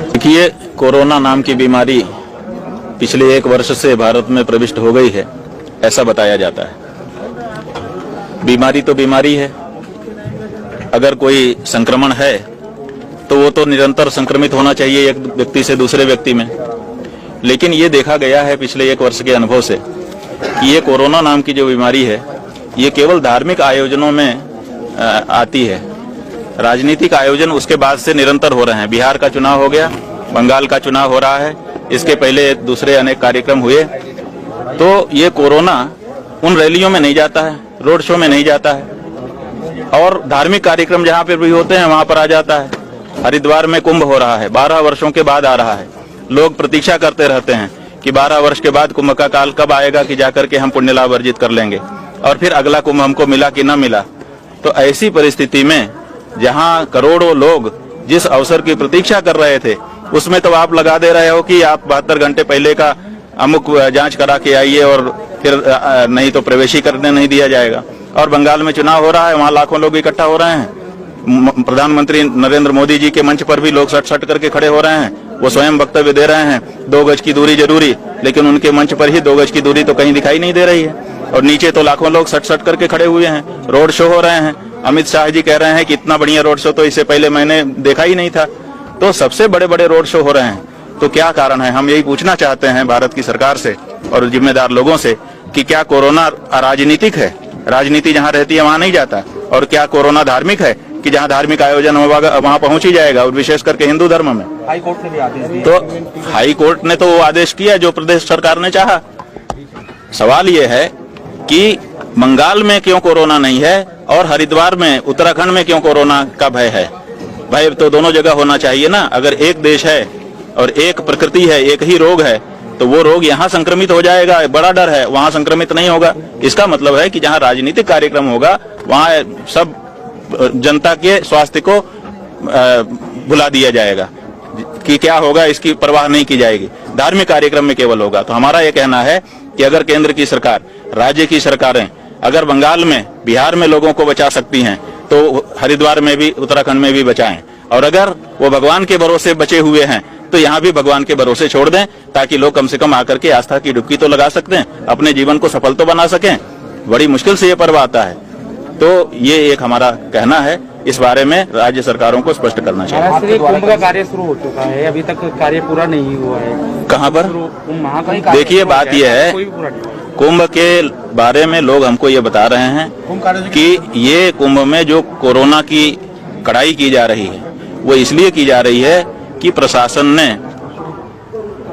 देखिए, कोरोना नाम की बीमारी पिछले 1 वर्ष से भारत में प्रविष्ट हो गई है, ऐसा बताया जाता है। बीमारी तो बीमारी है, अगर कोई संक्रमण है तो वो तो निरंतर संक्रमित होना चाहिए एक व्यक्ति से दूसरे व्यक्ति में। लेकिन ये देखा गया है पिछले 1 वर्ष के अनुभव से कि ये कोरोना नाम की जो बीमारी है, ये केवल धार्मिक आयोजनों में आती है। राजनीतिक आयोजन उसके बाद से निरंतर हो रहे हैं। बिहार का चुनाव हो गया, बंगाल का चुनाव हो रहा है, इसके पहले दूसरे अनेक कार्यक्रम हुए। तो ये कोरोना उन रैलियों में नहीं जाता है, रोड शो में नहीं जाता है, और धार्मिक कार्यक्रम जहाँ पे भी होते हैं वहां पर आ जाता है। हरिद्वार में कुंभ हो रहा है, 12 वर्षों के बाद आ रहा है। लोग प्रतीक्षा करते रहते हैं कि 12 वर्ष के बाद कुंभ का काल कब आएगा कि जाकर के हम पुण्य लाभ अर्जित कर लेंगे, और फिर अगला कुंभ हमको मिला कि न मिला। तो ऐसी परिस्थिति में जहां करोड़ों लोग जिस अवसर की प्रतीक्षा कर रहे थे, उसमें तो आप लगा दे रहे हो कि आप 72 घंटे पहले का अमुक जांच करा के आइए और फिर नहीं तो प्रवेश ही करने नहीं दिया जाएगा। और बंगाल में चुनाव हो रहा है, वहां लाखों लोग इकट्ठा हो रहे हैं। प्रधानमंत्री नरेंद्र मोदी जी के मंच पर भी लोग सट करके खड़े हो रहे हैं। वो स्वयं वक्तव्य दे रहे हैं 2 गज की दूरी जरूरी, लेकिन उनके मंच पर ही 2 गज की दूरी तो कहीं दिखाई नहीं दे रही है। और नीचे तो लाखों लोग सट करके खड़े हुए हैं, रोड शो हो रहे हैं। अमित शाह जी कह रहे हैं कि इतना बढ़िया रोड शो तो इससे पहले मैंने देखा ही नहीं था। तो सबसे बड़े बड़े रोड शो हो रहे हैं, तो क्या कारण है? हम यही पूछना चाहते हैं भारत की सरकार से और जिम्मेदार लोगों से कि क्या कोरोना राजनीतिक है? राजनीति जहां रहती है वहां नहीं जाता। और क्या कोरोना धार्मिक है कि जहां धार्मिक आयोजन होगा वहां पहुंच ही जाएगा, और विशेष करके हिंदू धर्म में? हाई कोर्ट ने भी आदेश दिया। तो हाई कोर्ट ने तो वो आदेश किया जो प्रदेश सरकार ने चाहा। सवाल ये है कि बंगाल में क्यों कोरोना नहीं है और हरिद्वार में, उत्तराखंड में क्यों कोरोना का भय है? भय तो दोनों जगह होना चाहिए ना। अगर एक देश है और एक प्रकृति है, एक ही रोग है, तो वो रोग यहाँ संक्रमित हो जाएगा, बड़ा डर है, वहां संक्रमित नहीं होगा। इसका मतलब है कि जहाँ राजनीतिक कार्यक्रम होगा वहां सब जनता के स्वास्थ्य को भुला दिया जाएगा कि क्या होगा इसकी परवाह नहीं की जाएगी। धार्मिक कार्यक्रम में केवल होगा। तो हमारा ये कहना है कि अगर केंद्र की सरकार, राज्य की सरकारें अगर बंगाल में, बिहार में लोगों को बचा सकती हैं तो हरिद्वार में भी, उत्तराखंड में भी बचाएं। और अगर वो भगवान के भरोसे बचे हुए हैं तो यहाँ भी भगवान के भरोसे छोड़ दें, ताकि लोग कम से कम आकर के आस्था की डुबकी तो लगा सकते हैं, अपने जीवन को सफल तो बना सकें। बड़ी मुश्किल से ये पर्व आता है। तो ये एक हमारा कहना है, इस बारे में राज्य सरकारों को स्पष्ट करना चाहिए। कुंभ का कार्य शुरू हो चुका है, अभी तक कार्य पूरा नहीं हुआ है। कहाँ पर? देखिए, बात यह है, कुंभ के बारे में लोग हमको ये बता रहे हैं कि ये कुंभ में जो कोरोना की कड़ाई की जा रही है वो इसलिए की जा रही है कि प्रशासन ने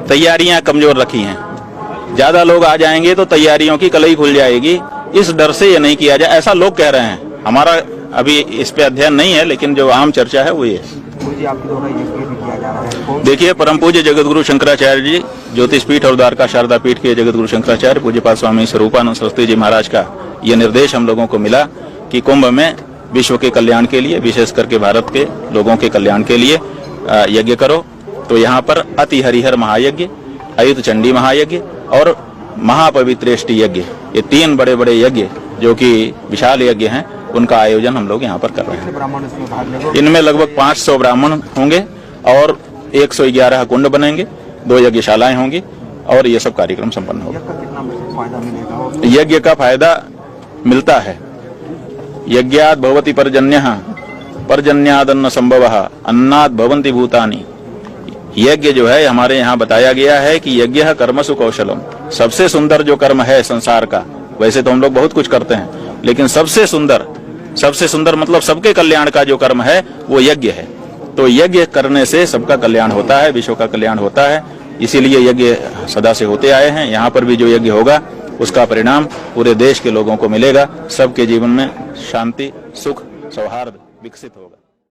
तैयारियां कमजोर रखी हैं। ज्यादा लोग आ जाएंगे तो तैयारियों की कलई खुल जाएगी, इस डर से ये नहीं किया जाए, ऐसा लोग कह रहे हैं। हमारा अभी इस पे अध्ययन नहीं है, लेकिन जो आम चर्चा है वो ये। देखिए, परम पूज्य जगतगुरु शंकराचार्य जी, ज्योतिष पीठ और द्वारका शारदा पीठ के जगतगुरु शंकराचार्य पूज्यपाद स्वामी स्वरूपानंद सरस्वती जी महाराज का ये निर्देश हम लोगों को मिला कि कुंभ में विश्व के कल्याण के लिए, विशेष करके भारत के लोगों के कल्याण के लिए यज्ञ करो। तो यहाँ पर अति हरिहर महायज्ञ, अयुत चंडी महायज्ञ और महापवित्रेष्टि यज्ञ, ये 3 बड़े बड़े यज्ञ जो कि विशाल यज्ञ हैं, उनका आयोजन हम लोग यहाँ पर कर रहे हैं। इनमें लगभग 500 ब्राह्मण होंगे और 111 कुंड बनेंगे, 2 यज्ञशालाएं होंगी और ये सब कार्यक्रम संपन्न होगा। यज्ञ का फायदा मिलता है। यज्ञात् भवति पर्जन्यः, पर्जन्यादन्न संभवः, अन्नात् भवन्ति भूतानि। यज्ञ जो है हमारे यहाँ बताया गया है कि यज्ञ कर्मसु कौशलम, सबसे सुंदर जो कर्म है संसार का। वैसे तो हम लोग बहुत कुछ करते हैं, लेकिन सबसे सुंदर मतलब सबके कल्याण का जो कर्म है वो यज्ञ है। तो यज्ञ करने से सबका कल्याण होता है, विश्व का कल्याण होता है। इसीलिए यज्ञ सदा से होते आए हैं। यहाँ पर भी जो यज्ञ होगा उसका परिणाम पूरे देश के लोगों को मिलेगा। सबके जीवन में शांति, सुख, सौहार्द विकसित होगा।